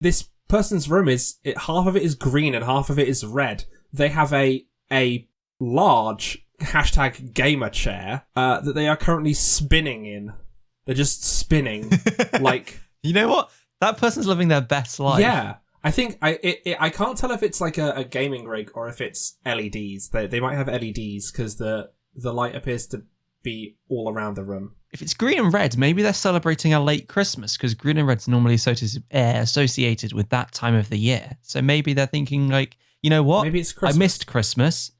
this person's room half of it is green and half of it is red. They have a large #gamer chair that they are currently spinning in. They're just spinning like. You know what? That person's living their best life. Yeah. I think I can't tell if it's like a gaming rig or if it's LEDs. They might have LEDs because the light appears to be all around the room. If it's green and red, maybe they're celebrating a late Christmas because green and red's normally associated with that time of the year. So maybe they're thinking like, you know what? Maybe it's Christmas. I missed Christmas,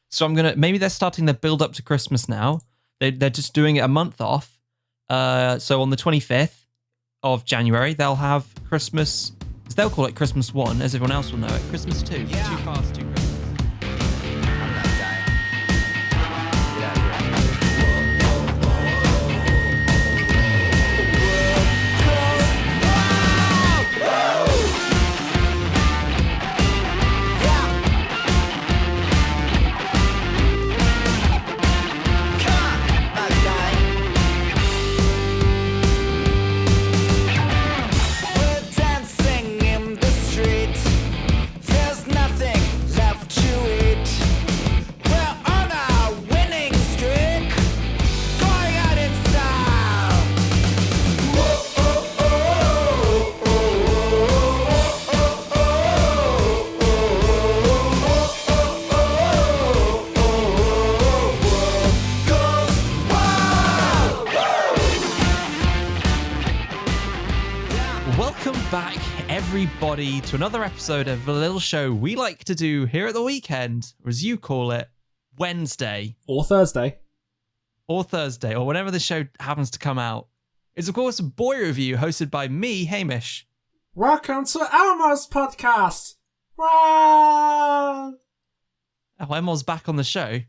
so maybe they're starting their build up to Christmas now. They're just doing it a month off. So on the 25th of January, they'll have Christmas. They'll call it Christmas 1, as everyone else will know it. Christmas 2. Yeah. Too fast, too Christmas. Everybody to another episode of the little show we like to do here at the weekend, or as you call it, Wednesday. Or Thursday. Or whenever the show happens to come out. It's, of course, Boi Review, hosted by me, Hamish. Welcome to Elmo's podcast. Wow. Oh, Elmo's back on the show. It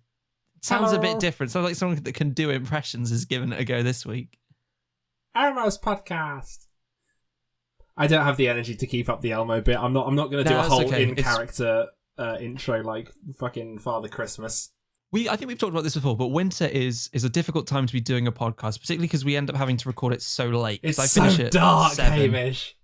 sounds a bit different. Sounds like someone that can do impressions is giving it a go this week. Elmo's podcast. I don't have the energy to keep up the Elmo bit. I'm not going to do a whole in-character intro like fucking Father Christmas. I think we've talked about this before, but winter is a difficult time to be doing a podcast, particularly because we end up having to record it so late. It's so dark, Hamish.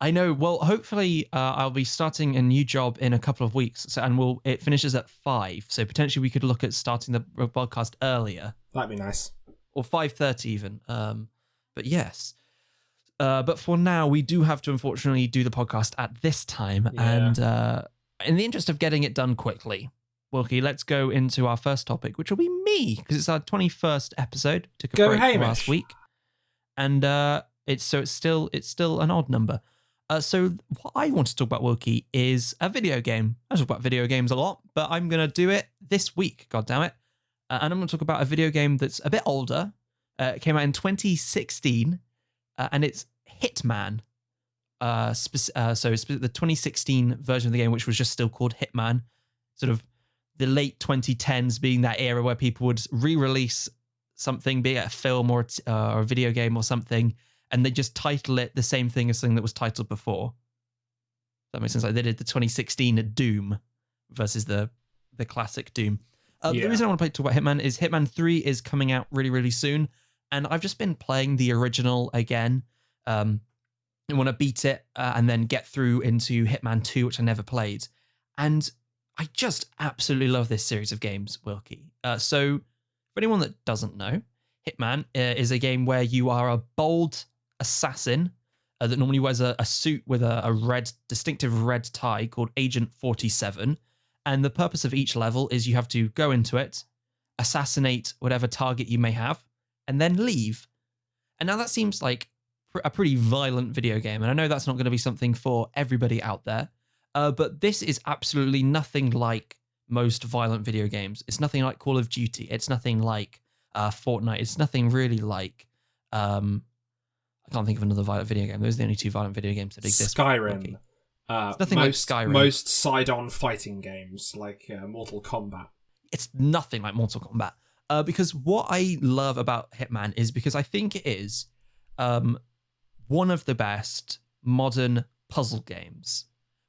I know. Well, hopefully I'll be starting a new job in a couple of weeks, and it finishes at 5. So potentially we could look at starting the podcast earlier. That'd be nice. Or 5:30 even. But yes. But for now, we do have to unfortunately do the podcast at this time. Yeah. And in the interest of getting it done quickly, Wilkie, let's go into our first topic, which will be me, because it's our 21st episode. Took a break last week. And it's still an odd number. So what I want to talk about, Wilkie, is a video game. I talk about video games a lot, but I'm going to do it this week, goddammit. And I'm going to talk about a video game that's a bit older. It came out in 2016. And it's Hitman. So it's the 2016 version of the game, which was just still called Hitman. Sort of the late 2010s being that era where people would re-release something, be it a film or a video game or something, and they just title it the same thing as something that was titled before. That makes sense. Like they did the 2016 Doom versus the classic Doom. The reason I want to talk about Hitman is Hitman 3 is coming out really, really soon. And I've just been playing the original again. I want to beat it and then get through into Hitman 2, which I never played. And I just absolutely love this series of games, Wilkie. So for anyone that doesn't know, Hitman is a game where you are a bold assassin that normally wears a suit with a distinctive red tie called Agent 47. And the purpose of each level is you have to go into it, assassinate whatever target you may have, and then leave. And now that seems like a pretty violent video game. And I know that's not going to be something for everybody out there. But this is absolutely nothing like most violent video games. It's nothing like Call of Duty. It's nothing like Fortnite. It's nothing really like... I can't think of another violent video game. Those are the only two violent video games that exist. Skyrim. It's nothing like Skyrim. Most side-on fighting games like Mortal Kombat. It's nothing like Mortal Kombat. Because what I love about Hitman is because I think it is one of the best modern puzzle games.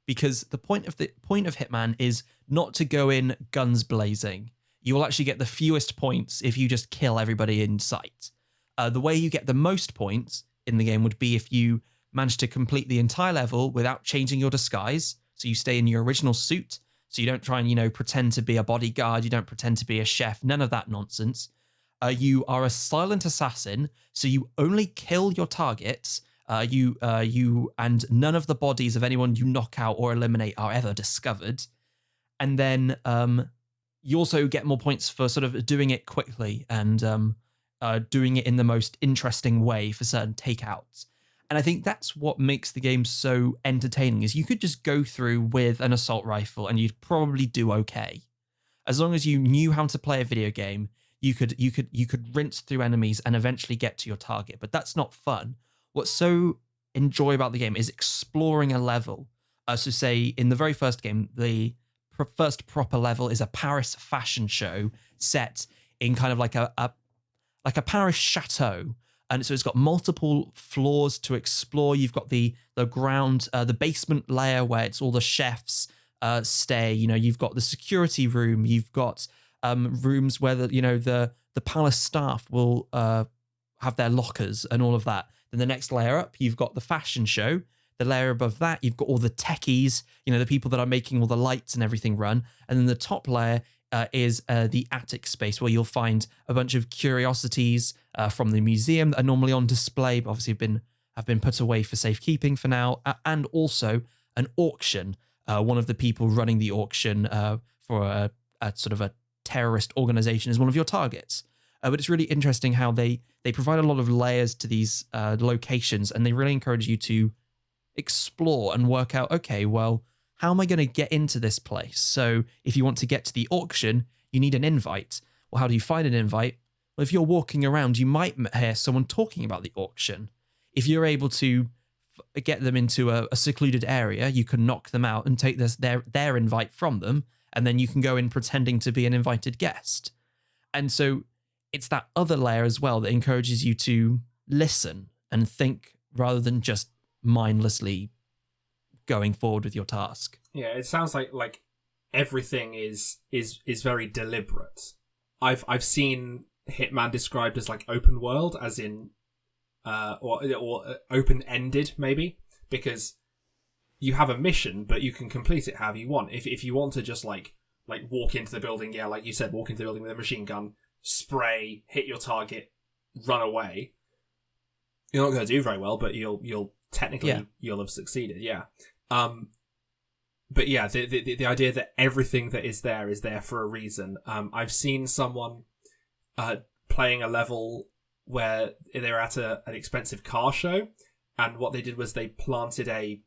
Because the point of Hitman is not to go in guns blazing. You will actually get the fewest points if you just kill everybody in sight. The way you get the most points in the game would be if you manage to complete the entire level without changing your disguise. So you stay in your original suit. So you don't try and, pretend to be a bodyguard. You don't pretend to be a chef. None of that nonsense. You are a silent assassin. So you only kill your targets. You and none of the bodies of anyone you knock out or eliminate are ever discovered. And then you also get more points for sort of doing it quickly and doing it in the most interesting way for certain takeouts. And I think that's what makes the game so entertaining, is you could just go through with an assault rifle and you'd probably do okay. As long as you knew how to play a video game, you could rinse through enemies and eventually get to your target. But that's not fun. What's so enjoyable about the game is exploring a level. So say in the very first game, the first proper level is a Paris fashion show set in kind of like a Paris chateau. And so it's got multiple floors to explore. You've got the ground, the basement layer where it's all the chefs stay. You've got the security room. You've got rooms where the palace staff will have their lockers and all of that. Then the next layer up, you've got the fashion show. The layer above that, you've got all the techies, the people that are making all the lights and everything run. And then the top layer is the attic space, where you'll find a bunch of curiosities from the museum that are normally on display, but obviously have been put away for safekeeping for now, and also an auction. One of the people running the auction for a sort of a terrorist organization is one of your targets. But it's really interesting how they provide a lot of layers to these locations, and they really encourage you to explore and work out, okay, well, how am I going to get into this place? So if you want to get to the auction, you need an invite. Well, how do you find an invite? Well, if you're walking around, you might hear someone talking about the auction. If you're able to get them into a secluded area, you can knock them out and take their invite from them, and then you can go in pretending to be an invited guest. And so it's that other layer as well that encourages you to listen and think rather than just mindlessly going forward with your task. Yeah, it sounds like everything is very deliberate. I've seen Hitman described as like open world, as in or open ended maybe, because you have a mission but you can complete it however you want. If you want to just like walk into the building, yeah, like you said, walk into the building with a machine gun, spray, hit your target, run away, you're not going to do very well, but you'll technically you'll have succeeded. Yeah. But yeah, the idea that everything that is there for a reason. I've seen someone playing a level where they were at an expensive car show, and what they did was they planted a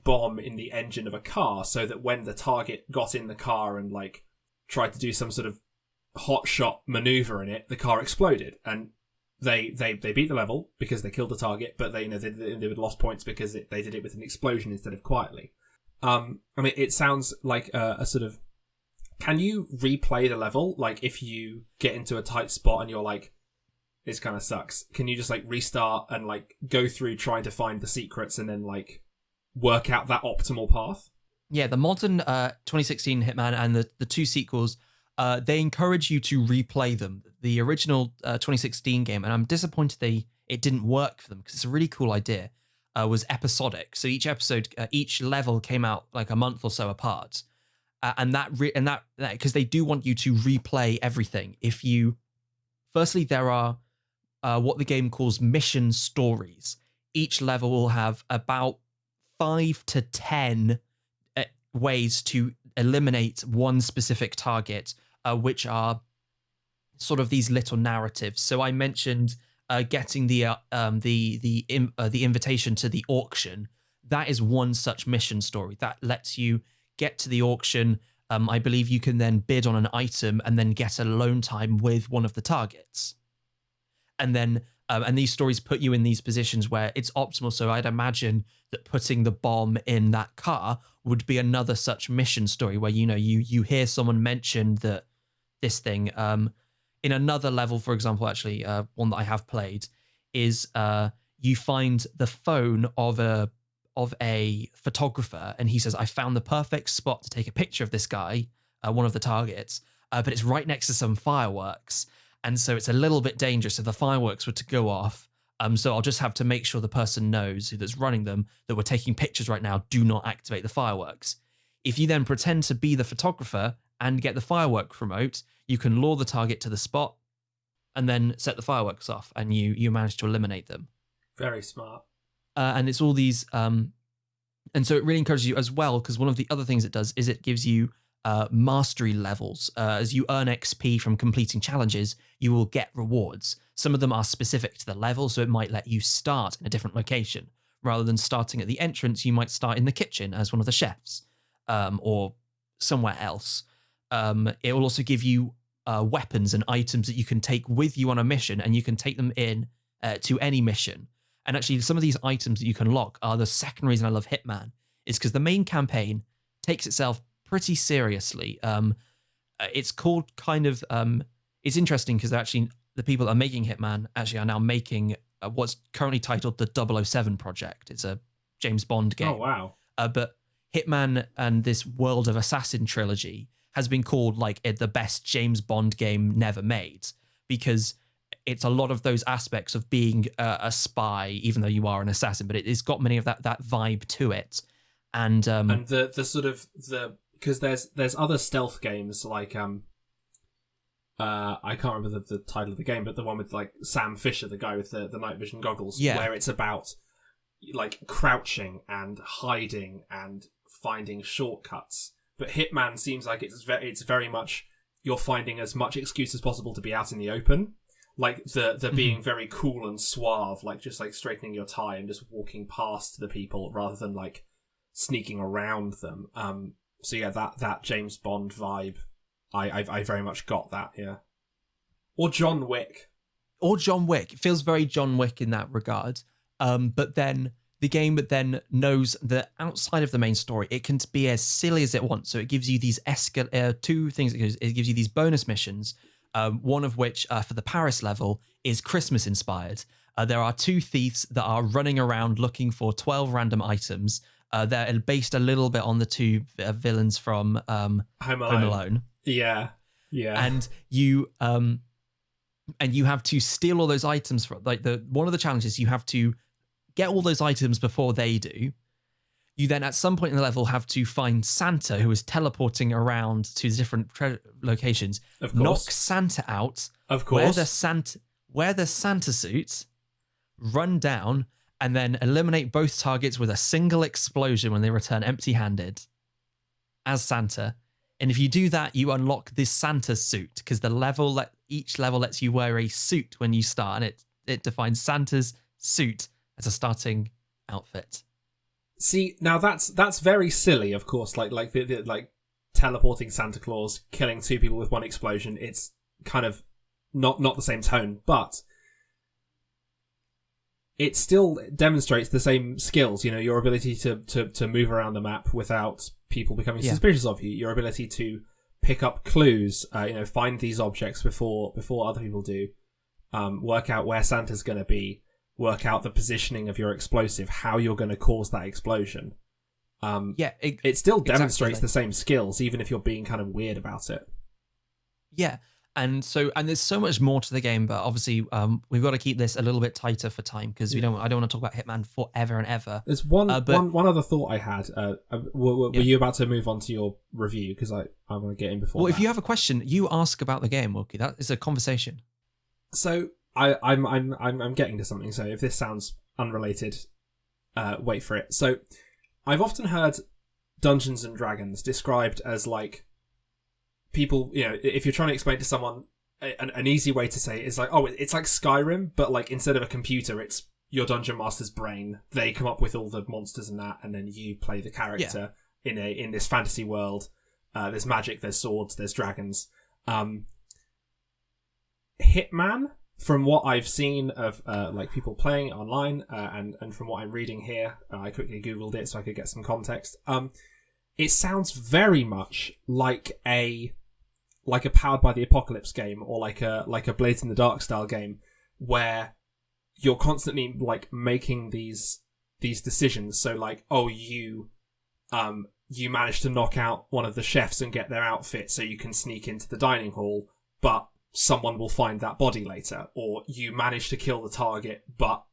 bomb in the engine of a car so that when the target got in the car and like tried to do some sort of hot shot maneuver in it, the car exploded, and they beat the level because they killed the target, but they would lost points because they did it with an explosion instead of quietly. I mean, it sounds like a sort of, can you replay the level? Like if you get into a tight spot and you're like, this kind of sucks, can you just like restart and like go through trying to find the secrets and then like work out that optimal path? Yeah, the modern 2016 Hitman and the two sequels, they encourage you to replay them. The original 2016 game, and I'm disappointed it didn't work for them because it's a really cool idea, was episodic. So each episode, each level came out like a month or so apart, and that because they do want you to replay everything. Firstly, there are what the game calls mission stories. Each level will have about 5 to 10 ways to eliminate one specific target, which are sort of these little narratives. So I mentioned getting the invitation to the auction. That is one such mission story that lets you get to the auction. I believe you can then bid on an item and then get alone time with one of the targets. And then and these stories put you in these positions where it's optimal. So I'd imagine that putting the bomb in that car would be another such mission story where you hear someone mention that this thing. In another level, for example, actually, one that I have played is you find the phone of a photographer, and he says, "I found the perfect spot to take a picture of this guy, one of the targets, but it's right next to some fireworks." And so it's a little bit dangerous if the fireworks were to go off. So I'll just have to make sure the person knows who that's running them that we're taking pictures right now. Do not activate the fireworks. If you then pretend to be the photographer and get the firework remote, you can lure the target to the spot and then set the fireworks off, and you manage to eliminate them. Very smart. And it's all these... and so it really encourages you as well, because one of the other things it does is it gives you mastery levels. As you earn XP from completing challenges, you will get rewards. Some of them are specific to the level, so it might let you start in a different location. Rather than starting at the entrance, you might start in the kitchen as one of the chefs, or somewhere else. It will also give you weapons and items that you can take with you on a mission, and you can take them in to any mission. And actually, some of these items that you can lock are the second reason I love Hitman, is because the main campaign takes itself pretty seriously. It's called kind of... it's interesting because actually the people that are making Hitman actually are now making what's currently titled the 007 Project. It's a James Bond game. Oh, wow. But Hitman and this World of Assassin trilogy has been called like the best James Bond game never made, because it's a lot of those aspects of being a spy, even though you are an assassin, but it's got many of that vibe to it. And the sort of because there's other stealth games like I can't remember the title of the game, but the one with like Sam Fisher, the guy with the night vision goggles, where it's about like crouching and hiding and finding shortcuts. But Hitman seems like it's very much you're finding as much excuse as possible to be out in the open. Like the being very cool and suave, like just like straightening your tie and just walking past the people rather than like sneaking around them. So yeah, that James Bond vibe, I very much got that. Yeah, or John Wick. It feels very John Wick in that regard. But then the game knows that outside of the main story, it can be as silly as it wants. So it gives you these two things. It gives you these bonus missions. One of which, for the Paris level, is Christmas inspired. There are two thieves that are running around looking for 12 random items. They're based a little bit on the two villains from Home Alone. Yeah. And you have to steal all those items from one of the challenges. You have to get all those items before they do. You then, at some point in the level, have to find Santa, who is teleporting around to different locations. Of course. Knock Santa out. Of course. Wear the Santa suit, run down, and then eliminate both targets with a single explosion when they return empty-handed as Santa. And if you do that, you unlock this Santa suit, because each level lets you wear a suit when you start, and it defines Santa's suit as a starting outfit. See, now that's very silly, of course. Like the teleporting Santa Claus, killing two people with one explosion. It's kind of not the same tone, but it still demonstrates the same skills. You know, your ability to move around the map without people becoming suspicious of you. Your ability to pick up clues. Find these objects before other people do. Work out where Santa's going to be. Work out the positioning of your explosive, how you're going to cause that explosion. It still demonstrates the same skills, even if you're being kind of weird about it. Yeah, and there's so much more to the game, but obviously we've got to keep this a little bit tighter for time, because I don't want to talk about Hitman forever and ever. There's one other thought I had. Were you about to move on to your review? Because I want to get in before. Well, if you have a question, you ask about the game, Wilkie. That is a conversation. So I'm getting to something. So if this sounds unrelated, wait for it. So I've often heard Dungeons and Dragons described as like people, if you're trying to explain to someone, an easy way to say it is like, oh, it's like Skyrim, but like instead of a computer, it's your dungeon master's brain. They come up with all the monsters and that, and then you play the character in this fantasy world. There's magic, there's swords, there's dragons. Hitman, from what I've seen of like people playing online, and from what I'm reading here, I quickly Googled it so I could get some context. It sounds very much like a Powered by the Apocalypse game, or like a Blades in the Dark style game, where you're constantly like making these decisions. So like, oh, you managed to knock out one of the chefs and get their outfit, so you can sneak into the dining hall, but someone will find that body later. Or you manage to kill the target, but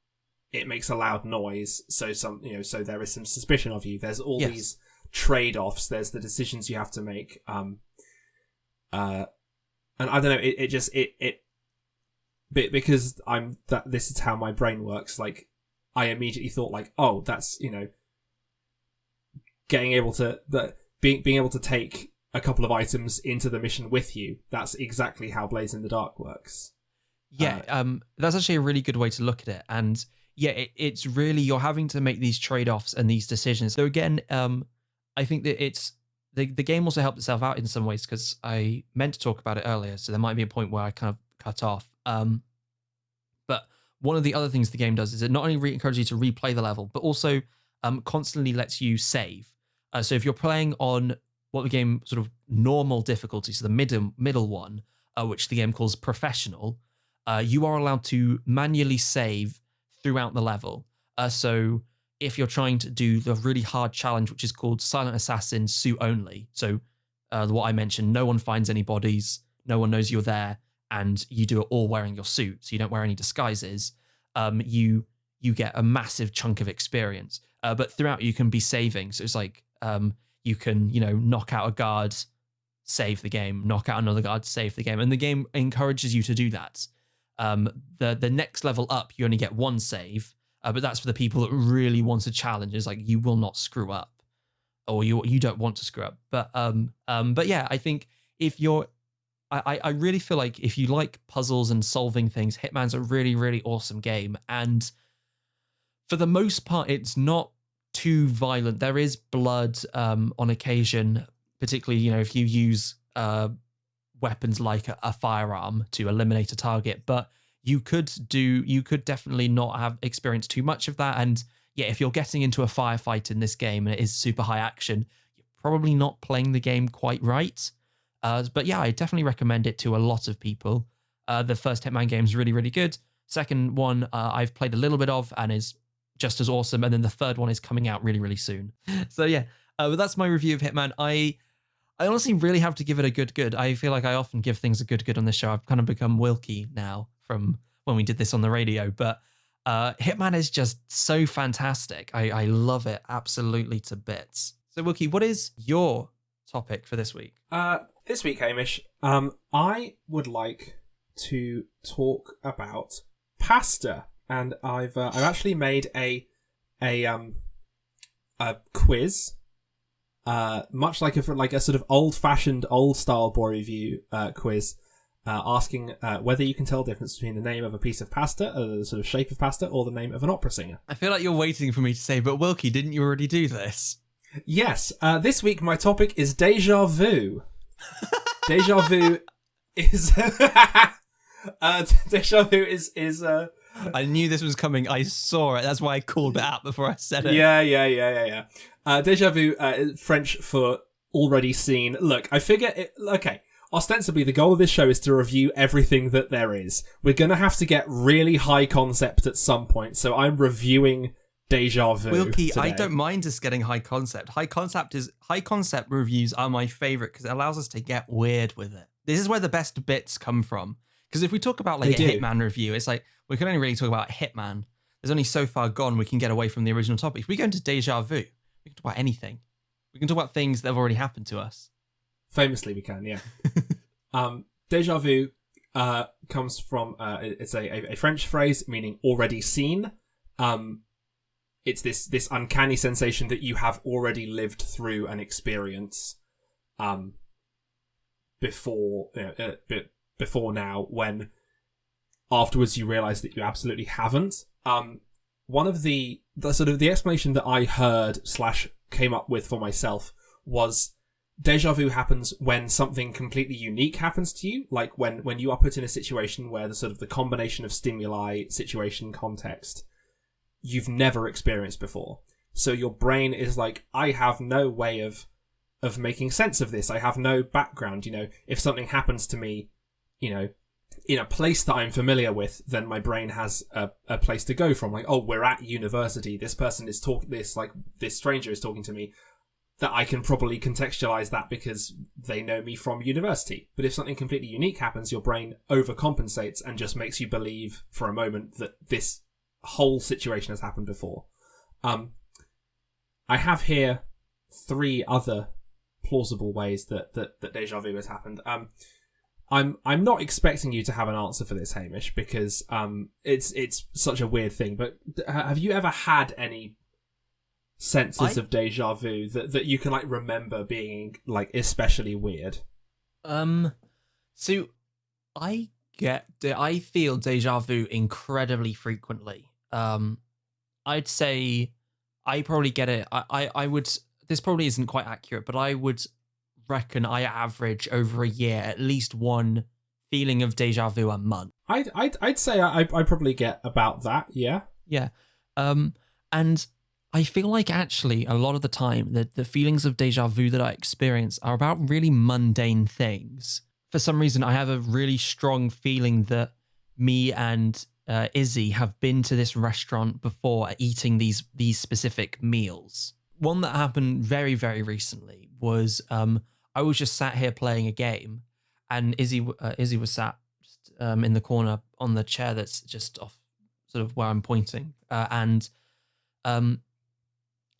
it makes a loud noise, so so there is some suspicion of you. There's all Yes. these trade-offs. There's the decisions you have to make. And I don't know. Because this is how my brain works. Like, I immediately thought, like, oh, that's being able to take a couple of items into the mission with you. That's exactly how Blaze in the Dark works. Yeah, that's actually a really good way to look at it. And yeah, it's really, you're having to make these trade-offs and these decisions. So again, I think that it's the game also helped itself out in some ways, because I meant to talk about it earlier, so there might be a point where I kind of cut off. But one of the other things the game does is it not only encourages you to replay the level, but also constantly lets you save. So if you're playing on what the game sort of normal difficulty, so the middle one, which the game calls professional, you are allowed to manually save throughout the level. So if you're trying to do the really hard challenge, which is called Silent Assassin Suit Only, so what I mentioned, no one finds any bodies, no one knows you're there, and you do it all wearing your suit, so you don't wear any disguises, you get a massive chunk of experience. But throughout, you can be saving. So it's like you can, knock out a guard, save the game, knock out another guard, save the game. And the game encourages you to do that. The next level up, you only get one save, but that's for the people that really want a challenge. It's like, you will not screw up, or you don't want to screw up. But yeah, I think if you're, I really feel like if you like puzzles and solving things, Hitman's a really, really awesome game. And for the most part, it's not too violent. There is blood on occasion, particularly, if you use weapons like a firearm to eliminate a target, but you could definitely not have experienced too much of that. And yeah, if you're getting into a firefight in this game and it is super high action, you're probably not playing the game quite right. But yeah, I definitely recommend it to a lot of people. The first Hitman game is really, really good. Second one, I've played a little bit of and is just as awesome. And then the third one is coming out really, really soon. So yeah, but that's my review of Hitman. I honestly really have to give it a good. I feel like I often give things a good on this show. I've kind of become Wilkie now from when we did this on the radio. But Hitman is just so fantastic. I love it absolutely to bits. So Wilkie, what is your topic for this week? This week, Hamish, I would like to talk about pasta, and I've actually made a quiz, much like a sort of old-fashioned, old-style Boi Review quiz, asking whether you can tell the difference between the name of a piece of pasta, the sort of shape of pasta, or the name of an opera singer. I feel like you're waiting for me to say, but Wilkie, didn't you already do this? Yes. This week, my topic is Déjà Vu. Déjà Vu is Déjà Vu is I knew this was coming. I saw it. That's why I called it out before I said it. Yeah. Déjà Vu, is French for already seen. Look, I figure okay. Ostensibly, the goal of this show is to review everything that there is. We're gonna have to get really high concept at some point, so I'm reviewing Déjà Vu. Wilkie, today. I don't mind us getting high concept. High concept reviews are my favorite because it allows us to get weird with it. This is where the best bits come from. Because if we talk about like a Hitman review, it's like we can only really talk about Hitman. There's only so far gone we can get away from the original topic. If we go into Déjà Vu, we can talk about anything. We can talk about things that have already happened to us. Famously, we can, yeah. Déjà Vu comes from it's a French phrase meaning already seen. It's this uncanny sensation that you have already lived through an experience before now, when afterwards you realise that you absolutely haven't. One of the sort of the explanation that I heard / came up with for myself was Déjà Vu happens when something completely unique happens to you, like when you are put in a situation where the sort of the combination of stimuli, situation, context you've never experienced before. So your brain is like, I have no way of making sense of this. I have no background. If something happens to me, in a place that I'm familiar with, then my brain has a place to go from. Like, oh, we're at university. This person is this stranger is talking to me. That I can probably contextualize that because they know me from university. But if something completely unique happens, your brain overcompensates and just makes you believe for a moment that this whole situation has happened before. I have here 3 other plausible ways that deja vu has happened. I'm not expecting you to have an answer for this, Hamish, because it's such a weird thing. But have you ever had any senses of deja vu that you can like remember being like especially weird? So I feel deja vu incredibly frequently. I'd say I probably get it. I would. This probably isn't quite accurate, but I would reckon I average over a year at least one feeling of deja vu a month. I'd say I probably get about that. Yeah. Yeah. And I feel like actually a lot of the time that the feelings of deja vu that I experience are about really mundane things. For some reason, I have a really strong feeling that me and Izzy have been to this restaurant before eating these specific meals. One that happened very, very recently was I was just sat here playing a game, and Izzy was sat just, in the corner on the chair that's just off sort of where I'm pointing, and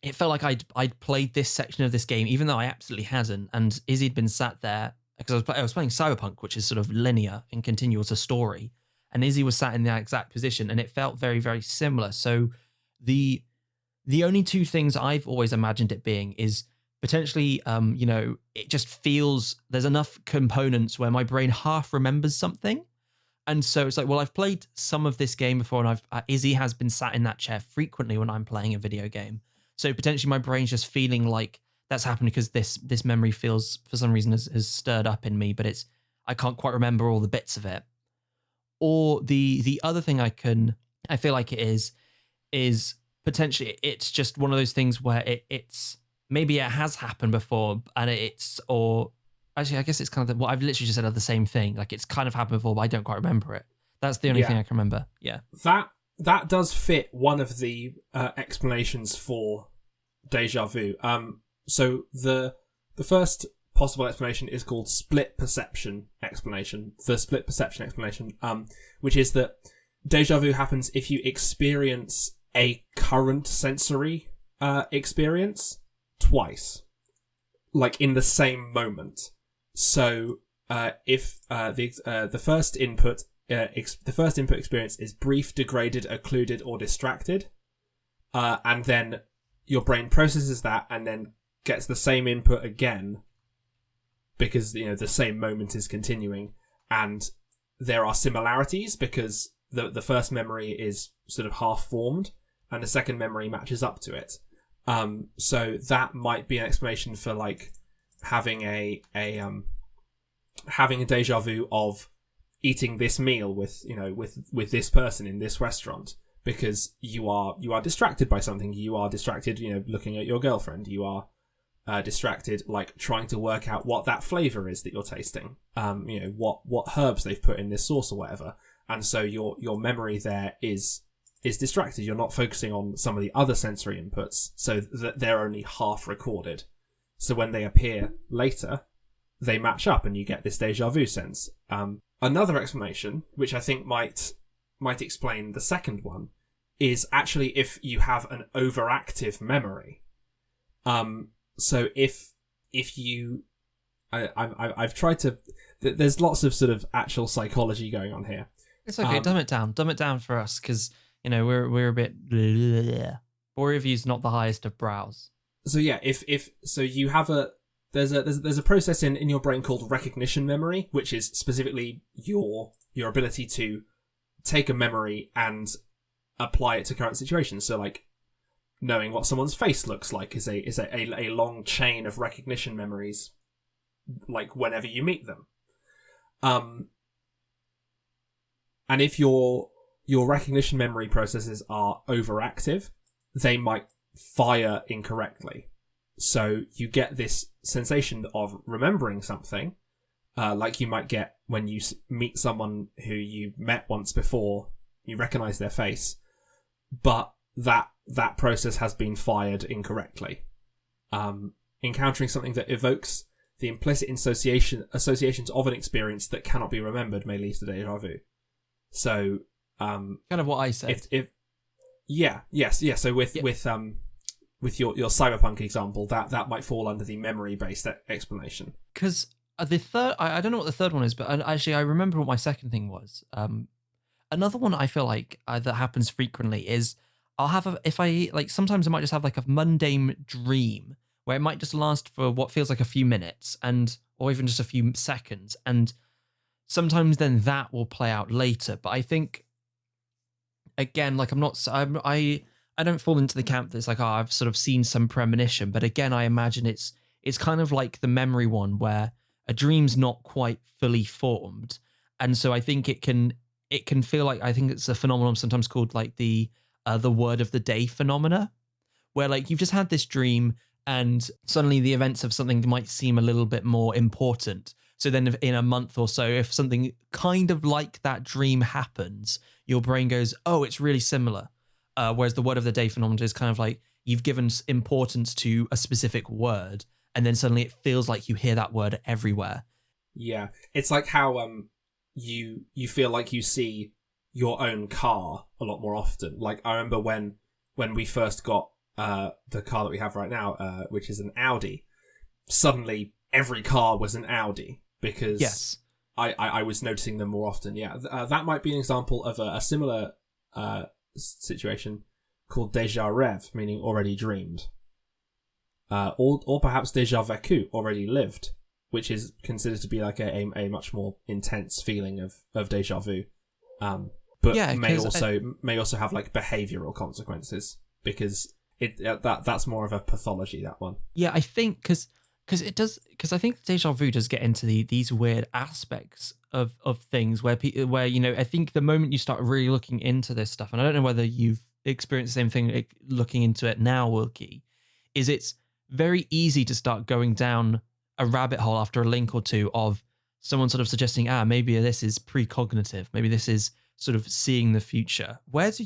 it felt like I'd played this section of this game, even though I absolutely hadn't. And Izzy'd been sat there because I was playing Cyberpunk, which is sort of linear and continuous a story, and Izzy was sat in that exact position, and it felt very, very similar. So the only 2 things I've always imagined it being is potentially, it just feels there's enough components where my brain half remembers something. And so it's like, well, I've played some of this game before, and Izzy has been sat in that chair frequently when I'm playing a video game. So potentially my brain's just feeling like that's happened because this memory feels, for some reason, has stirred up in me, but I can't quite remember all the bits of it. Or the other thing I feel like it is potentially it's just one of those things where it's maybe it has happened before, and actually I guess it's kind of what I've literally just said of the same thing. Like it's kind of happened before, but I don't quite remember it. That's the only thing I can remember. Yeah. That does fit one of the explanations for deja vu. So the first possible explanation is called split perception explanation. The split perception explanation, which is that deja vu happens if you experience a current sensory experience twice, like in the same moment. So if the first input experience is brief, degraded, occluded, or distracted, and then your brain processes that and then gets the same input again because the same moment is continuing, and there are similarities because the first memory is sort of half formed and the second memory matches up to it. So that might be an explanation for like having a deja vu of eating this meal with this person in this restaurant, because you are distracted by something. You are distracted, looking at your girlfriend. You are distracted, like trying to work out what that flavor is that you're tasting. What herbs they've put in this sauce or whatever. And so your memory there is distracted. You're not focusing on some of the other sensory inputs, so that they're only half recorded. So when they appear later, they match up, and you get this deja vu sense. Another explanation, which I think might explain the second one, is actually if you have an overactive memory. So if you, I've tried to. There's lots of sort of actual psychology going on here. It's okay. Dumb it down for us, because we're a bit. Boi Review's not the highest of brows. So yeah, if so, you have there's a process in your brain called recognition memory, which is specifically your ability to take a memory and apply it to current situations. So like knowing what someone's face looks like is a long chain of recognition memories, like whenever you meet them. And if your recognition memory processes are overactive, they might fire incorrectly. So you get this sensation of remembering something, like you might get when you meet someone who you met once before, you recognize their face, but that process has been fired incorrectly. Encountering something that evokes the implicit associations of an experience that cannot be remembered may lead to deja vu. So, kind of what I said. Yeah. So with your cyberpunk example, that might fall under the memory-based explanation. Because the third, I don't know what the third one is, but actually I remember what my second thing was. Another one I feel like that happens frequently is I'll have sometimes I might just have like a mundane dream where it might just last for what feels like a few minutes or even just a few seconds. And sometimes then that will play out later. But I think, again, like I don't fall into the camp that's like, oh, I've sort of seen some premonition. But again, I imagine it's kind of like the memory one where a dream's not quite fully formed. And so I think it can feel like, I think it's a phenomenon sometimes called like the word of the day phenomena, where like you've just had this dream and suddenly the events of something might seem a little bit more important. So then in a month or so, if something kind of like that dream happens, your brain goes, oh, it's really similar. Whereas the word of the day phenomenon is kind of like you've given importance to a specific word and then suddenly it feels like you hear that word everywhere. Yeah. It's like how you feel like you see your own car a lot more often. Like I remember when we first got the car that we have right now, which is an Audi, suddenly every car was an Audi because yes. I was noticing them more often. Yeah, that might be an example of a similar situation called déjà rêve, meaning already dreamed, or perhaps déjà vécu, already lived, which is considered to be like a much more intense feeling of déjà vu, but yeah, may also have like behavioural consequences because that's more of a pathology, that one. Yeah, I think because I think déjà vu does get into these weird aspects of things where I think the moment you start really looking into this stuff, and I don't know whether you've experienced the same thing like, looking into it now, Wilkie, is it's very easy to start going down a rabbit hole after a link or two of someone sort of suggesting, maybe this is precognitive, maybe this is sort of seeing the future. Where do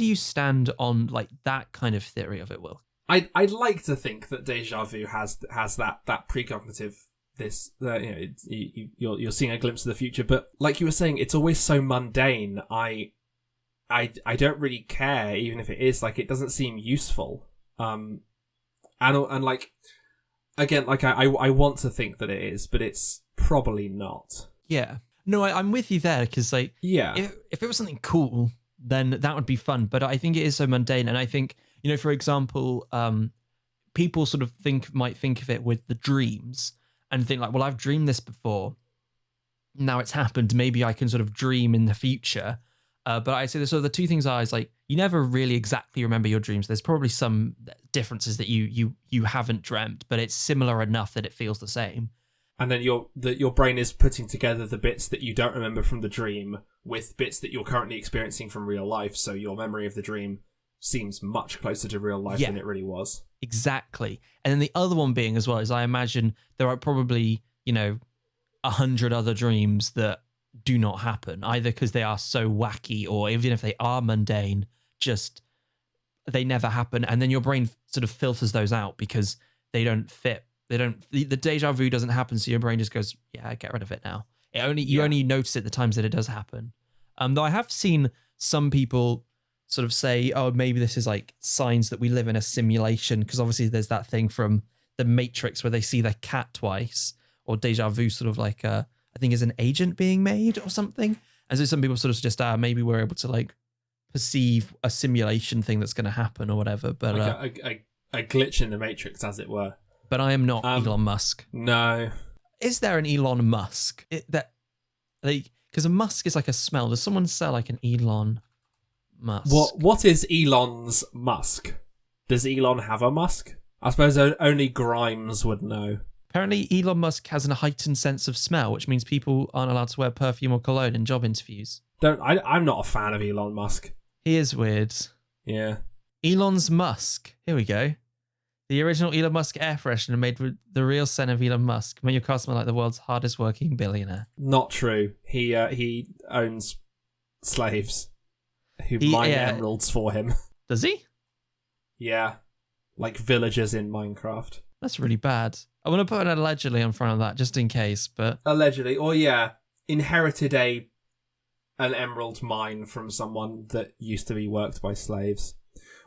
you stand on like that kind of theory of it, Will? I'd like to think that déjà vu has that precognitive, you're seeing a glimpse of the future, but like you were saying, it's always so mundane. I don't really care, even if it is, like, it doesn't seem useful. And like, again, like I want to think that it is, but it's probably not. Yeah. No, I'm with you there, because like, yeah, if it was something cool, then that would be fun. But I think it is so mundane, and I think, for example, people sort of might think of it with the dreams and think like, well, I've dreamed this before. Now it's happened. Maybe I can sort of dream in the future. But I say the two things is like, you never really exactly remember your dreams. There's probably some differences that you haven't dreamt, but it's similar enough that it feels the same. And then your brain is putting together the bits that you don't remember from the dream with bits that you're currently experiencing from real life. So your memory of the dream seems much closer to real life than it really was. Exactly. And then the other one being as well is I imagine there are probably, 100 other dreams that do not happen, either because they are so wacky or even if they are mundane, just they never happen. And then your brain sort of filters those out because they don't fit. The déjà vu doesn't happen. So your brain just goes, yeah, get rid of it now. You only notice it the times that it does happen. Though I have seen some people sort of say, oh, maybe this is like signs that we live in a simulation, because obviously there's that thing from The Matrix where they see their cat twice, or déjà vu sort of like I think is an agent being made or something. And so some people sort of suggest, maybe we're able to like perceive a simulation thing that's going to happen or whatever. But like a glitch in the Matrix, as it were. But I am not Elon Musk. No. Is there an Elon Musk? Because a Musk is like a smell. Does someone sell like an Elon Musk? What is Elon's Musk? Does Elon have a Musk? I suppose only Grimes would know. Apparently, Elon Musk has a heightened sense of smell, which means people aren't allowed to wear perfume or cologne in job interviews. I'm not a fan of Elon Musk. He is weird. Yeah. Elon's Musk. Here we go. The original Elon Musk air freshener made with the real scent of Elon Musk. Make your car smell like the world's hardest working billionaire. Not true. He owns slaves who mine emeralds for him. Does he? Yeah. Like villagers in Minecraft. That's really bad. I want to put an allegedly in front of that just in case, but... Allegedly. Or inherited a an emerald mine from someone that used to be worked by slaves.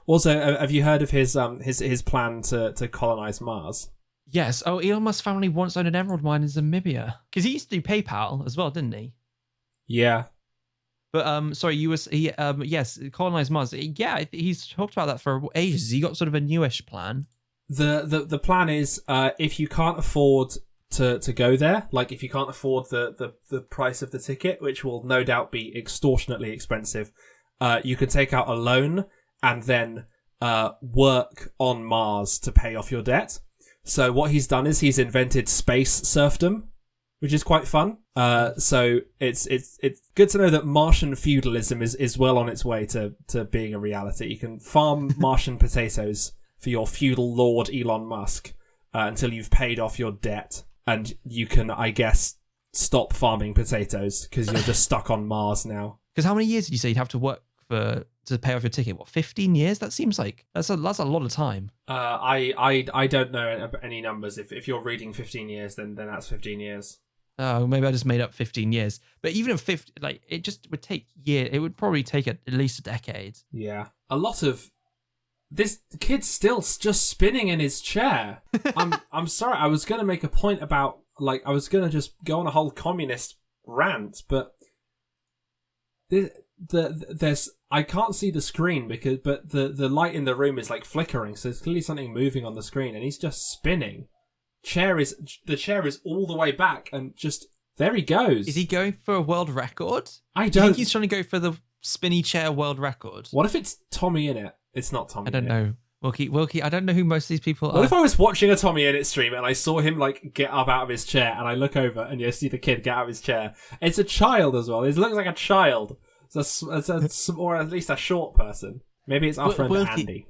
Also, have you heard of his plan to colonize Mars? Yes. Oh, Elon Musk's family once owned an emerald mine in Namibia. Because he used to do PayPal as well, didn't he? Yeah. But sorry, yes, colonize Mars. Yeah, he's talked about that for ages. He got sort of a newish plan. The plan is if you can't afford to go there, like if you can't afford the price of the ticket, which will no doubt be extortionately expensive, you can take out a loan and then work on Mars to pay off your debt. So what he's done is he's invented space serfdom, which is quite fun. So it's good to know that Martian feudalism is well on its way to being a reality. You can farm Martian potatoes for your feudal lord Elon Musk until you've paid off your debt, and you can, I guess, stop farming potatoes because you're just stuck on Mars now. Because how many years did you say you'd have to work to pay off your ticket? What, 15 years? That seems like that's a lot of time. I don't know any numbers. If you're reading 15 years, then that's 15 years. Oh, maybe I just made up 15 years. But even if 50, like, it just would take years. It would probably take at least a decade. Yeah, a lot of this kid's still just spinning in his chair. I'm sorry. I was gonna make a point about, like, I was gonna just go on a whole communist rant, but there's I can't see the screen but the light in the room is like flickering, so there's clearly something moving on the screen, and he's just spinning. The chair is all the way back, and just there he goes. Is he going for a world record? I Do you don't think he's trying to go for the spinny chair world record? What if it's Tommy in it? It's not Tommy. I don't know. Wilkie, I don't know who most of these people are. What if I was watching a Tommy in it stream and I saw him like get up out of his chair, and I look over and you see the kid get out of his chair? It's a child as well. It looks like a child. Or at least a short person. Maybe it's our friend Wilkie, Andy.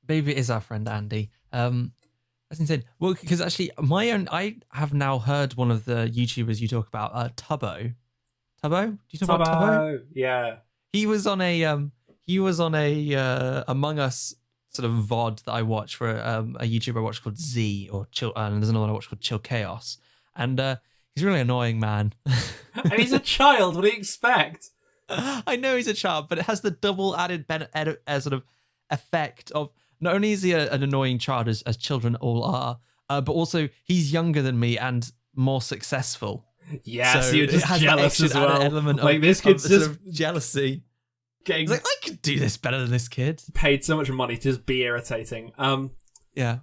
Maybe it is our friend Andy. That's insane. Well, because actually, I have now heard one of the YouTubers you talk about, Tubbo. Tubbo? Do you talk about Tubbo? Yeah. He was on a Among Us sort of VOD that I watch for a YouTuber I watch called Z, or Chill, and there's another one I watch called Chill Chaos, and he's a really annoying, man. And he's a child. What do you expect? I know he's a child, but it has the double added sort of effect of not only is he an annoying child, as children all are, but also he's younger than me and more successful. Yeah, so you're just jealous as well. Element like, this kid's just sort of jealousy. Getting He's like, I could do this better than this kid. Paid so much money to just be irritating. Yeah.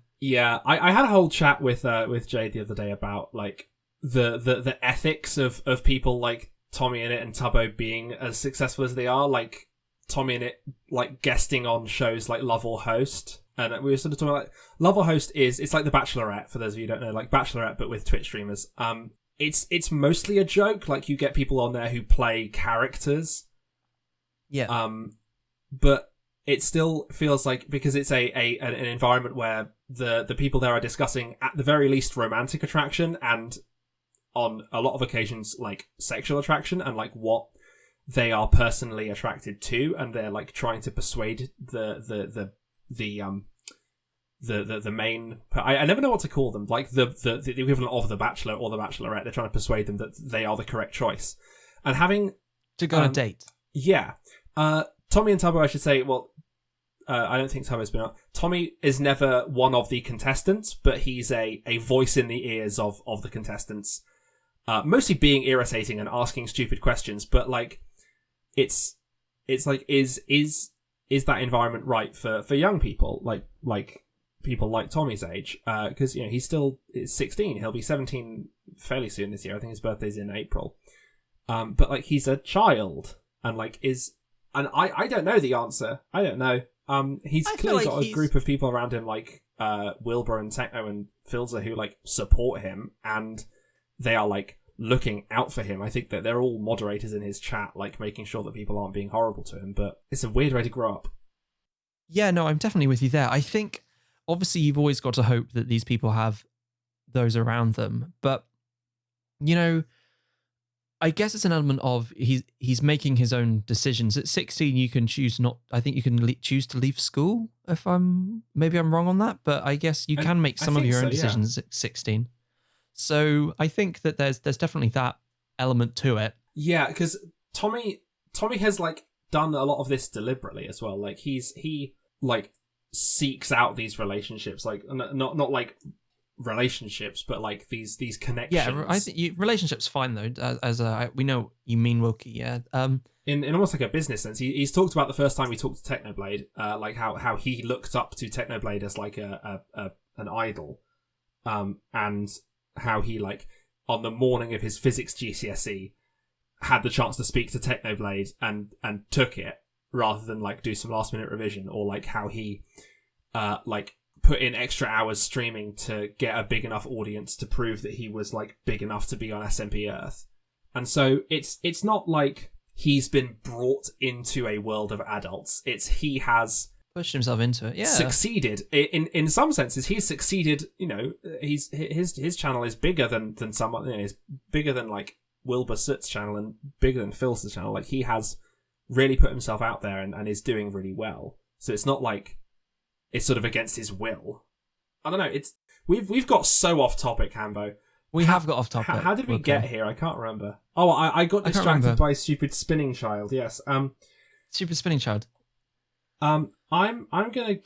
I had a whole chat with Jay the other day about like the ethics of people like Tommy in it and Tubbo being as successful as they are. Like Tommy in it, like guesting on shows like Love or Host, and we were sort of talking about, like, Love or Host it's like The Bachelorette, for those of you who don't know, like Bachelorette but with Twitch streamers. It's mostly a joke. Like, you get people on there who play characters. Yeah. But it still feels like, because it's an environment where the people there are discussing, at the very least, romantic attraction, and on a lot of occasions, like, sexual attraction, and like what they are personally attracted to, and they're like trying to persuade the main. I never know what to call them. Like the equivalent of the Bachelor or the Bachelorette. They're trying to persuade them that they are the correct choice, and having to go on a date. Yeah. Tommy and Tubbo, I should say. Well, I don't think Tubbo's been on. Tommy is never one of the contestants, but he's a voice in the ears of the contestants. Mostly being irritating and asking stupid questions, but like, it's like, is that environment right for young people, like people like Tommy's age? Because he's still 16. He'll be 17 fairly soon this year. I think his birthday's in April. But like, he's a child, and like and I don't know the answer. I don't know. He's clearly got a group of people around him, like Wilbur and Techno and Filzer, who like support him, and they are like looking out for him. I think that they're all moderators in his chat, like making sure that people aren't being horrible to him. But it's a weird way to grow up. Yeah, no, I'm definitely with you there. I think obviously you've always got to hope that these people have those around them, but I guess it's an element of he's making his own decisions. At 16, you can choose not. I think you can choose to leave school. Maybe I'm wrong on that, but I guess you can make some of your own decisions at 16. So I think that there's definitely that element to it. Yeah, because Tommy has like done a lot of this deliberately as well. Like he like seeks out these relationships, like not like relationships, but like these connections. Yeah, I think relationships fine though. As we know, you mean Wilkie. Yeah. In almost like a business sense, he's talked about the first time he talked to Technoblade, like how he looked up to Technoblade as like an idol, and how he like on the morning of his physics GCSE had the chance to speak to Technoblade and took it rather than like do some last minute revision, or like how he like put in extra hours streaming to get a big enough audience to prove that he was like big enough to be on SMP Earth. And so it's not like he's been brought into a world of adults. It's he has pushed himself into it. Yeah, succeeded in some senses. He's succeeded. You know, his channel is bigger than someone. You know, is bigger than like Wilbur Soot's channel and bigger than Phil's channel. Like he has really put himself out there and is doing really well. So it's not like it's sort of against his will. I don't know. It's we've got so off topic, Hambo. We have got off topic. How did we get here? I can't remember. Oh, I got distracted by Stupid Spinning Child. Yes. Stupid Spinning Child. I'm gonna.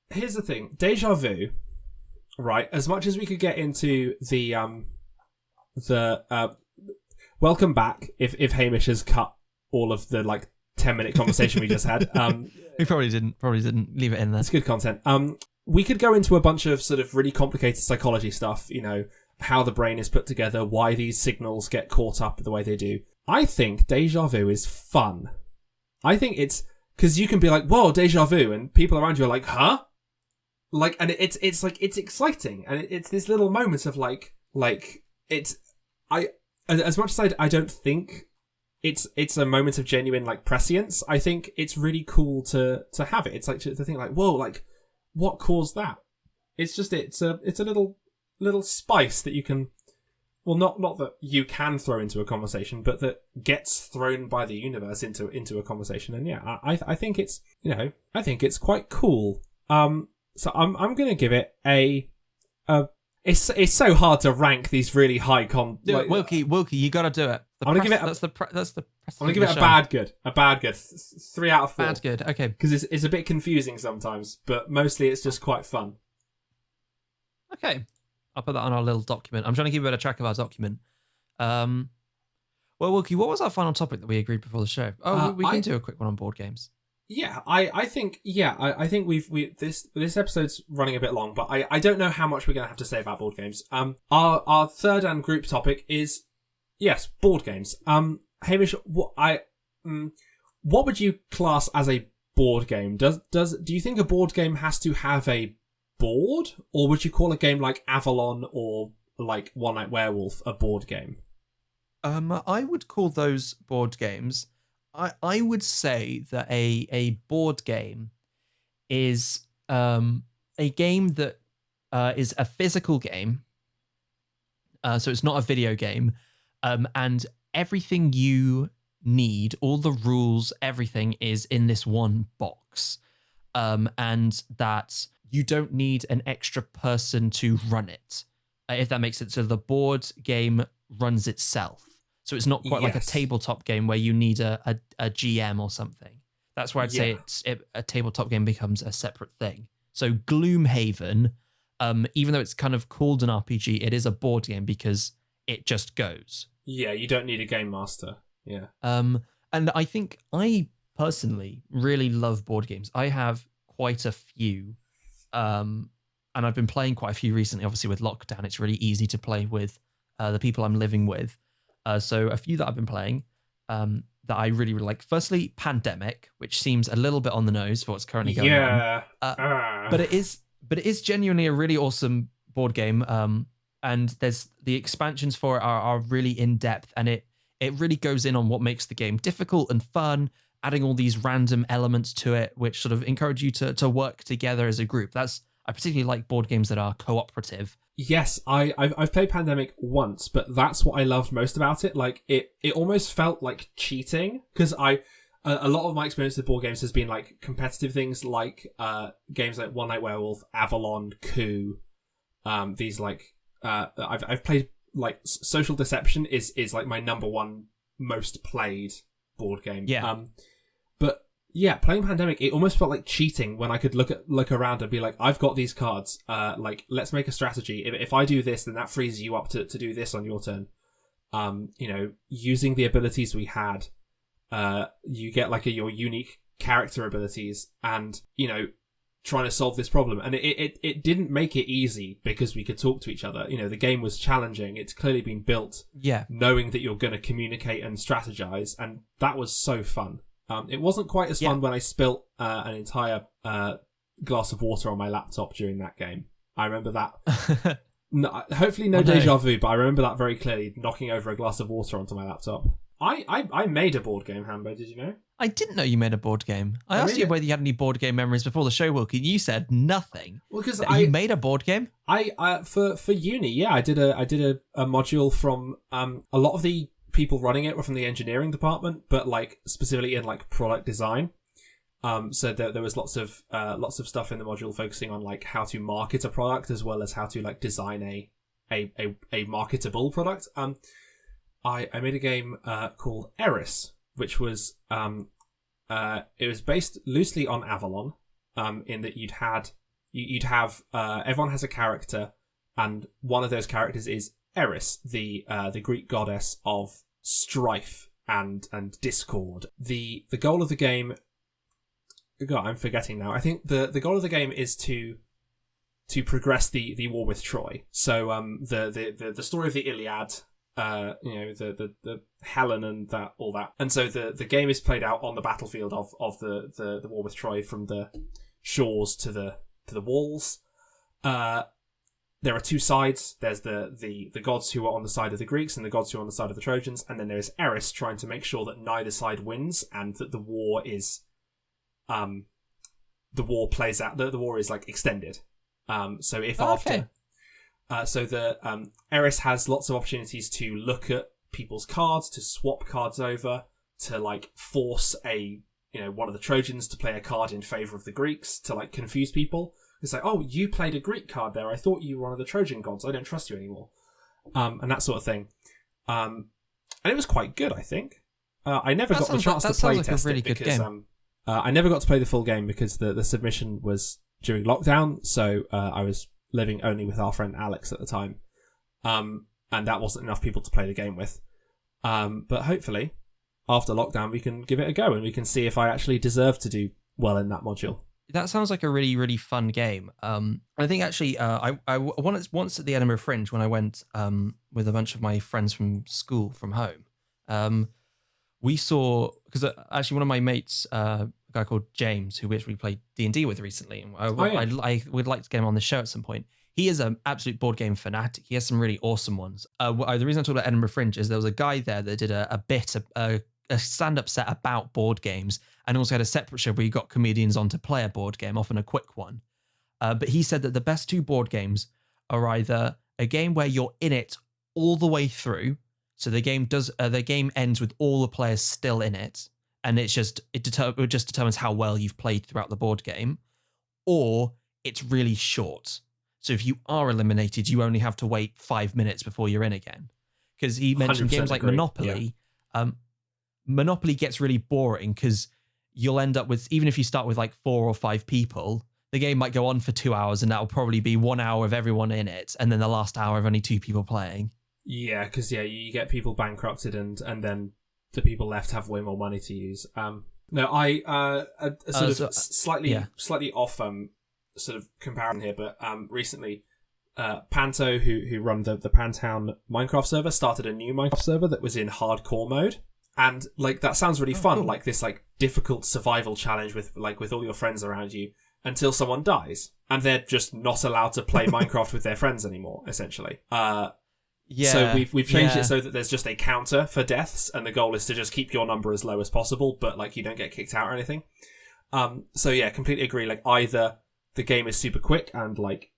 Here's the thing. Déjà Vu. Right. As much as we could get into the welcome back. If Hamish has cut all of the like 10-minute conversation we just had. We probably didn't leave it in there. It's good content. We could go into a bunch of sort of really complicated psychology stuff, you know, how the brain is put together, why these signals get caught up the way they do. I think Déjà Vu is fun. I think it's because you can be like, whoa, Déjà Vu, and people around you are like, huh? Like, and it's like, it's exciting, and it's this little moment of like it's, as much as I don't think it's a moment of genuine like prescience, I think it's really cool to have it. It's like to think like, whoa, like what caused that? It's just it's a little spice that you can, well, not that you can throw into a conversation, but that gets thrown by the universe into a conversation. And yeah, I think it's, you know, I think it's quite cool. So I'm gonna give it it's so hard to rank these really high like, Wilkie, you gotta do it. I'm gonna give it I'm gonna give it a bad good 3 out of 4. Bad good, okay, because it's a bit confusing sometimes, but mostly it's just quite fun. Okay, I'll put that on our little document. I'm trying to keep a bit of track of our document. Well, Wilkie, what was our final topic that we agreed before the show? Oh, we can do a quick one on board games. Yeah, I think we this episode's running a bit long, but I don't know how much we're gonna have to say about board games. Our third and group topic is, yes, board games. Hamish, what would you class as a board game? Do you think a board game has to have a board, or would you call a game like Avalon or like One Night Werewolf a board game? I would call those board games. I would say that a board game is a game that is a physical game. So it's not a video game. And everything you need, all the rules, everything is in this one box. And that you don't need an extra person to run it, if that makes sense. So the board game runs itself. So it's not quite like a tabletop game where you need a GM or something. That's where I'd say a tabletop game becomes a separate thing. So Gloomhaven, even though it's kind of called an RPG, it is a board game because it just goes. Yeah, you don't need a game master. Yeah. And I think I personally really love board games. I have quite a few, and I've been playing quite a few recently. Obviously, with lockdown, it's really easy to play with the people I'm living with. So a few that I've been playing that I really, really like. Firstly, Pandemic, which seems a little bit on the nose for what's currently going on. But it is genuinely a really awesome board game. And there's the expansions for it are really in depth, and it really goes in on what makes the game difficult and fun, adding all these random elements to it, which sort of encourage you to work together as a group. I particularly like board games that are cooperative. Yes, I've played Pandemic once, but that's what I loved most about it. Like it almost felt like cheating, because a lot of my experience with board games has been like competitive things, like games like One Night Werewolf, Avalon, Coup. These like I've played like Social Deception is like my number one most played board game. Yeah. But yeah, playing Pandemic, it almost felt like cheating when I could look around and be like, I've got these cards. Like, let's make a strategy. If I do this, then that frees you up to do this on your turn. Using the abilities we had, you get like your unique character abilities, and trying to solve this problem. And it didn't make it easy because we could talk to each other. The game was challenging. It's clearly been built knowing that you're going to communicate and strategize, and that was so fun. It wasn't quite as fun when I spilt an entire glass of water on my laptop during that game. I remember that. No, hopefully no Déjà Vu, but I remember that very clearly, knocking over a glass of water onto my laptop. I made a board game, Hambo, did you know? I didn't know you made a board game. I asked you whether you had any board game memories before the show, Wilkie. You said nothing. Well, because you made a board game? For uni, I did a module from a lot of the people running it were from the engineering department, but like specifically in like product design. So there was lots of stuff in the module focusing on like how to market a product as well as how to like design a marketable product. I made a game called Eris, which was it was based loosely on Avalon, in that you'd have everyone has a character, and one of those characters is Eris, the Greek goddess of strife and discord. The goal of the game, God, I'm forgetting now. I think the goal of the game is to progress the war with Troy. So the story of the Iliad, the Helen and all that. And so the game is played out on the battlefield of the war with Troy, from the shores to the walls. There are two sides. There's the gods who are on the side of the Greeks and the gods who are on the side of the Trojans, and then there's Eris trying to make sure that neither side wins and that the war is the war plays out. The war is like extended. So if after, so the Eris has lots of opportunities to look at people's cards, to swap cards over, to like force one of the Trojans to play a card in favor of the Greeks, to like confuse people. It's like, oh, you played a Greek card there. I thought you were one of the Trojan gods. I don't trust you anymore. And that sort of thing. And it was quite good, I think. I never got the chance to play test it because I never got to play the full game because the submission was during lockdown. So I was living only with our friend Alex at the time. And that wasn't enough people to play the game with. But hopefully, after lockdown, we can give it a go and we can see if I actually deserve to do well in that module. That sounds like a really, really fun game. I think actually, I once at the Edinburgh Fringe when I went with a bunch of my friends from school, from home, we saw, because actually one of my mates, a guy called James, who we played D&D with recently, and I would like to get him on the show at some point. He is an absolute board game fanatic. He has some really awesome ones. The reason I talked about Edinburgh Fringe is there was a guy there that did a stand-up set about board games, and also had a separate show where you got comedians on to play a board game, often a quick one. But he said that the best two board games are either a game where you're in it all the way through, so the game ends with all the players still in it, and it just determines how well you've played throughout the board game, or it's really short. So if you are eliminated, you only have to wait 5 minutes before you're in again. Because he mentioned games like Monopoly. Yeah. Monopoly gets really boring because you'll end up with, even if you start with like 4 or 5 people, the game might go on for 2 hours, and that'll probably be 1 hour of everyone in it, and then the last hour of only 2 people playing. Yeah, because you get people bankrupted, and then the people left have way more money to use. Slightly off sort of comparison here, but recently Panto, who run the Pantown Minecraft server, started a new Minecraft server that was in hardcore mode. And like that sounds really fun, cool. Like this like difficult survival challenge with all your friends around you until someone dies, and they're just not allowed to play Minecraft with their friends anymore, essentially. So we've changed it so that there's just a counter for deaths, and the goal is to just keep your number as low as possible, but like you don't get kicked out or anything. So yeah, completely agree. Like either the game is super quick and like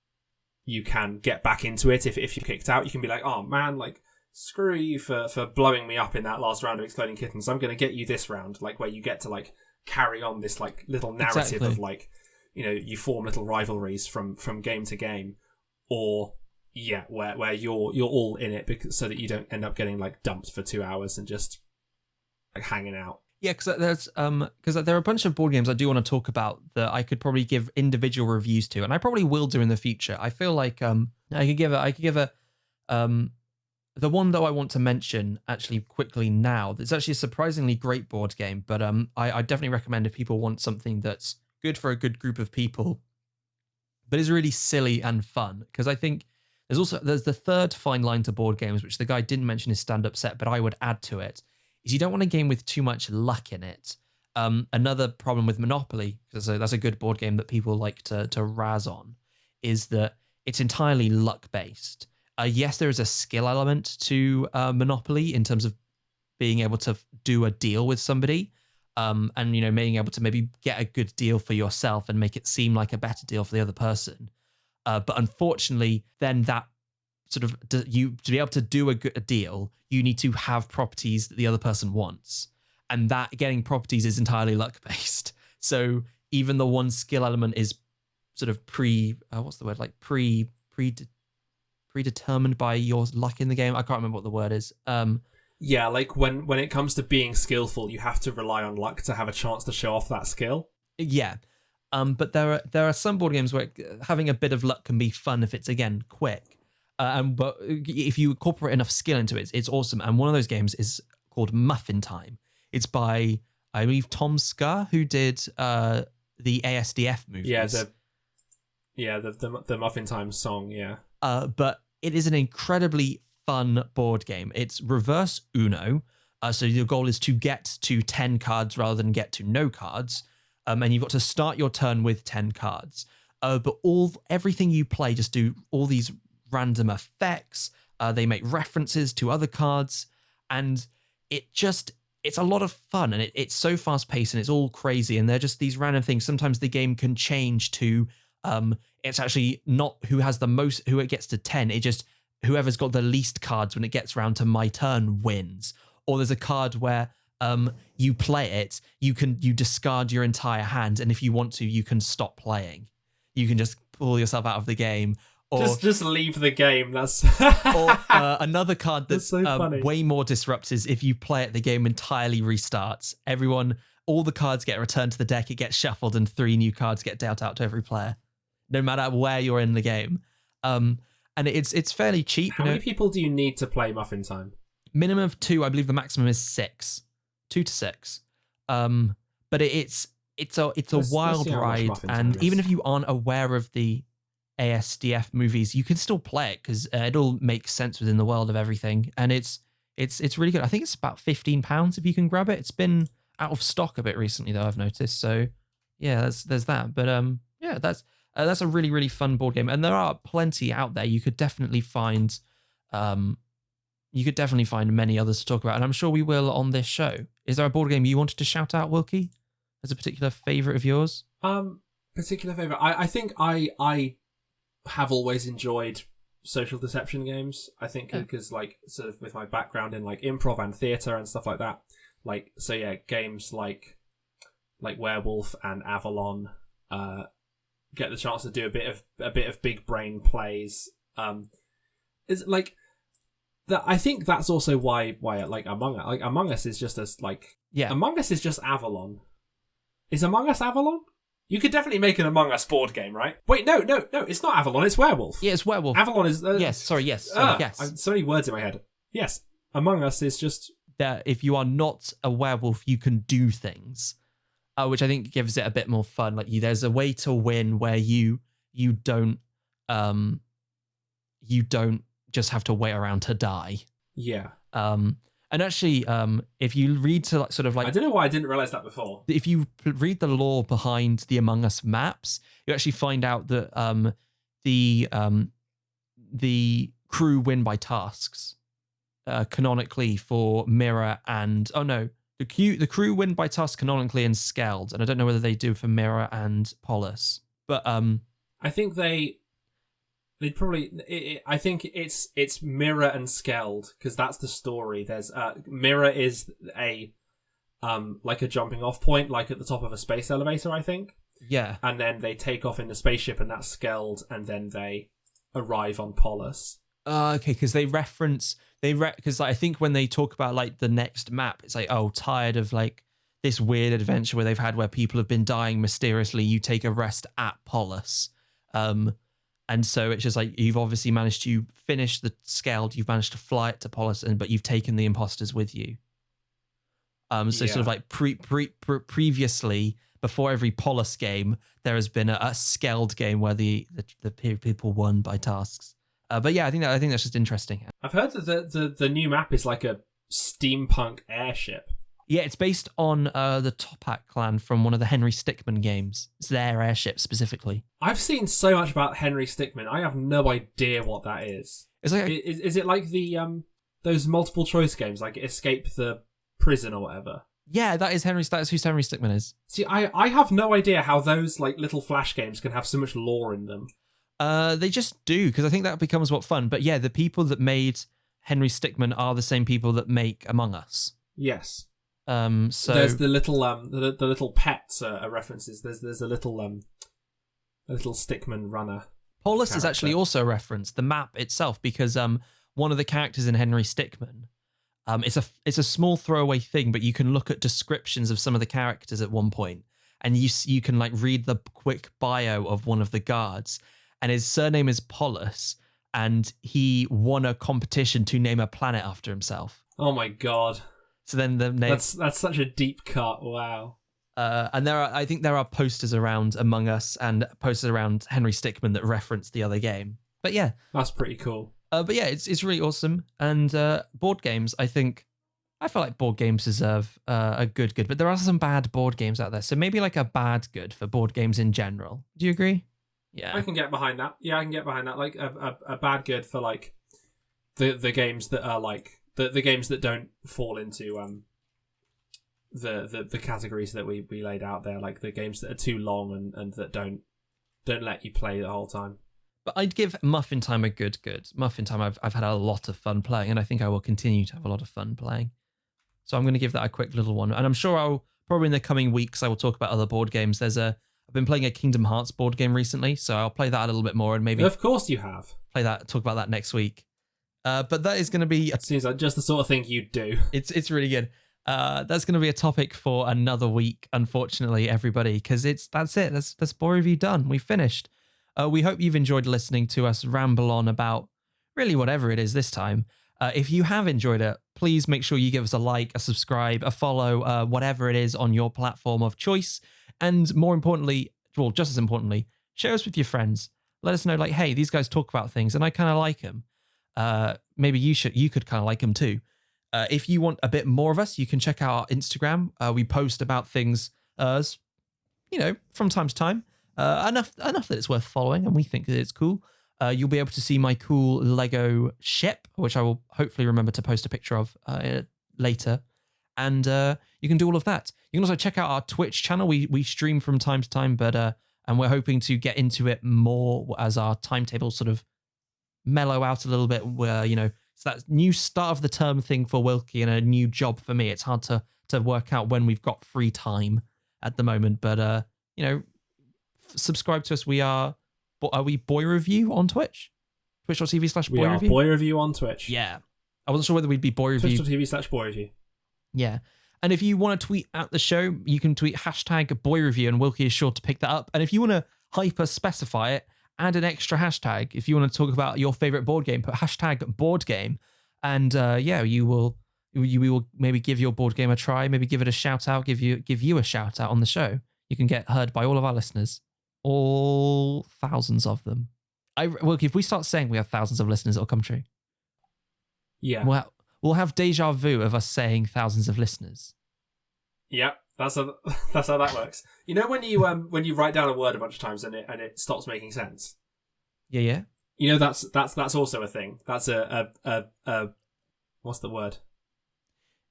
you can get back into it if you're kicked out, you can be like, oh man, like screw you for blowing me up in that last round of Exploding Kittens. I'm going to get you this round, like where you get to like carry on this like little narrative of like, you form little rivalries from game to game, or where you're all in it so that you don't end up getting like dumped for 2 hours and just like hanging out. Yeah, because there are a bunch of board games I do want to talk about that I could probably give individual reviews to, and I probably will do in the future. I feel like I could give a the one that I want to mention actually quickly now. It's actually a surprisingly great board game, but I definitely recommend if people want something that's good for a good group of people, but is really silly and fun. Because I think there's the third fine line to board games, which the guy didn't mention his stand-up set, but I would add to it, is you don't want a game with too much luck in it. Another problem with Monopoly, because that's a good board game that people like to razz on, is that it's entirely luck-based. Yes, there is a skill element to Monopoly in terms of being able to do a deal with somebody, and being able to maybe get a good deal for yourself and make it seem like a better deal for the other person. But unfortunately, then that sort of to be able to do a deal, you need to have properties that the other person wants, and that getting properties is entirely luck based. So even the one skill element is sort of predetermined by your luck in the game. I can't remember what the word is. Yeah, like when it comes to being skillful, you have to rely on luck to have a chance to show off that skill. Yeah. But there are some board games where having a bit of luck can be fun if it's, again, quick. But if you incorporate enough skill into it, it's awesome. And one of those games is called Muffin Time. It's by, I believe, Tom Scar, who did the ASDF movies. The Muffin Time song, yeah. But it is an incredibly fun board game. It's reverse Uno. So your goal is to get to 10 cards rather than get to no cards. And you've got to start your turn with 10 cards. But everything you play just do all these random effects. They make references to other cards. And it's a lot of fun. And it's so fast paced and it's all crazy. And they're just these random things. Sometimes the game can change to it's actually not who has the most, who it gets to 10. It just whoever's got the least cards when it gets around to my turn wins. Or there's a card where you play it, you discard your entire hand, and if you want to, you can stop playing. You can just pull yourself out of the game, or just leave the game. That's or another card that's so way more disruptive is if you play it, the game entirely restarts. All the cards get returned to the deck, it gets shuffled, and 3 new cards get dealt out to every player, no matter where you're in the game. And it's fairly cheap. How many people do you need to play Muffin Time? Minimum of 2. I believe the maximum is 6. 2 to 6. But it's a wild ride, and even if you aren't aware of the ASDF movies, you can still play it because it'll make sense within the world of everything, and it's really good. I think it's about £15 if you can grab it. It's been out of stock a bit recently, though, I've noticed. So yeah, there's that. But yeah, that's a really, really fun board game, and there are plenty out there. You could definitely find many others to talk about, and I'm sure we will on this show. Is there a board game you wanted to shout out, Wilkie, as a particular favourite of yours? Particular favourite? I think I have always enjoyed social deception games. I think because like sort of with my background in like improv and theatre and stuff like that. Like so, yeah, games like Werewolf and Avalon get the chance to do a bit of big brain plays. Is like. I think that's also why like Among Us is just Among Us is just Avalon. Is Among Us Avalon? You could definitely make an Among Us board game, right? Wait, no, it's not Avalon. It's Werewolf. Yeah, it's Werewolf. Avalon is yes. So many words in my head. Yes, Among Us is just that. If you are not a werewolf, you can do things, which I think gives it a bit more fun. Like there's a way to win where you don't just have to wait around to die. Yeah. And actually, if you read to sort of like, I don't know why I didn't realize that before. If you read the lore behind the Among Us maps, you actually find out that the crew win by tasks, canonically for Mirror and the crew win by tasks canonically and Skeld, and I don't know whether they do for Mirror and Polis, but I think they'd probably. I think it's Mirror and Skeld because that's the story. There's Mirror is a like a jumping off point, like at the top of a space elevator, I think. Yeah. And then they take off in the spaceship, and that's Skeld, and then they arrive on Polis. Okay, because because I think when they talk about like the next map, it's like tired of like this weird adventure where they've had where people have been dying mysteriously. You take a rest at Polis. And so it's just like you've obviously managed to finish the Skeld, you've managed to fly it to Polis, but you've taken the imposters with you. Sort of like previously, before every Polis game, there has been a Skeld game where the people won by tasks. But yeah, I think that's just interesting. I've heard that the new map is like a steampunk airship. Yeah, it's based on the Topak clan from one of the Henry Stickmin games. It's their airship specifically. I've seen so much about Henry Stickmin. I have no idea what that is. It's like is it like the those multiple choice games, like Escape the Prison or whatever? Yeah, that is Henry. That's who Henry Stickmin is. See, I have no idea how those like little flash games can have so much lore in them. They just do, because I think that becomes what fun. But yeah, the people that made Henry Stickmin are the same people that make Among Us. Yes. So there's the little the little pets references. There's a little Stickmin runner. Polis character. is actually also referenced, the map itself, because one of the characters in Henry Stickmin, it's a small throwaway thing, but you can look at descriptions of some of the characters at one point, and you can like read the quick bio of one of the guards, and his surname is Polis, and he won a competition to name a planet after himself. Oh my god. So then the name... That's such a deep cut. Wow. And I think there are posters around Among Us and posters around Henry Stickmin that reference the other game. But yeah, that's pretty cool. But yeah, it's really awesome. And board games, I feel like board games deserve a good, but there are some bad board games out there. So maybe like a bad good for board games in general. Do you agree? Yeah, I can get behind that. Yeah, I can get behind that. Like a bad good for like the games that are like the games that don't fall into the categories that we laid out there, like the games that are too long and that don't let you play the whole time. But I'd give Muffin Time a good. Muffin Time, I've had a lot of fun playing, and I think I will continue to have a lot of fun playing. So I'm going to give that a quick little one, and I'm sure I'll probably in the coming weeks I will talk about other board games. I've been playing a Kingdom Hearts board game recently, so I'll play that a little bit more, and maybe of course you have talk about that next week. But that is going to be seems like just the sort of thing you'd do. It's really good. That's going to be a topic for another week, unfortunately, everybody, because that's it. That's Boi Review done. We finished. We hope you've enjoyed listening to us ramble on about really whatever it is this time. If you have enjoyed it, please make sure you give us a like, a subscribe, a follow, whatever it is on your platform of choice. And more importantly, well, just as importantly, share us with your friends. Let us know, like, hey, these guys talk about things and I kind of like them. Maybe you could kind of like them too. If you want a bit more of us, you can check out our Instagram. We post about things, from time to time. Enough that it's worth following, and we think that it's cool. You'll be able to see my cool Lego ship, which I will hopefully remember to post a picture of later. And you can do all of that. You can also check out our Twitch channel. We stream from time to time, but and we're hoping to get into it more as our timetable sort of mellow out a little bit. Where it's that new start of the term thing for Wilkie and a new job for me. It's hard to work out when we've got free time at the moment, but subscribe to us. Are we Boi Review on Twitch? Twitch.tv/Boi Review? We are Boi Review on Twitch. Yeah. I wasn't sure whether we'd be Boi Review. Twitch.tv/Boi Review. Yeah. And if you want to tweet at the show, you can tweet #Boi Review, and Wilkie is sure to pick that up. And if you want to hyper specify it, add an extra hashtag. If you want to talk about your favorite board game, put #board game. And we will maybe give your board game a try, maybe give it a shout out, give you a shout out on the show. You can get heard by all of our listeners. All thousands of them. If we start saying we have thousands of listeners, it'll come true. Yeah. Well, we'll have déjà vu of us saying thousands of listeners. Yeah, that's how that works. You know when you write down a word a bunch of times and it stops making sense. Yeah. You know that's also a thing. That's a what's the word?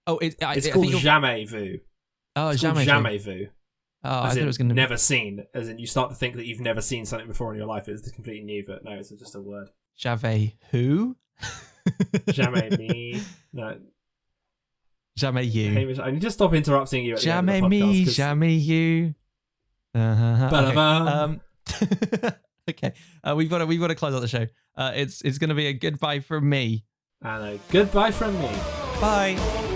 Oh, it's called jamais vu. Oh, jamais vu. Oh, I thought it was going to never seen, as in you start to think that you've never seen something before in your life. It's completely new, but no, it's just a word. Jamais who? Jamais me. No. Jamais you. Hamish, I need to stop interrupting you. At jamais the end of the podcast, me, jamais you. Okay. We've got to close out the show. It's going to be a goodbye from me. And a goodbye from me. Bye.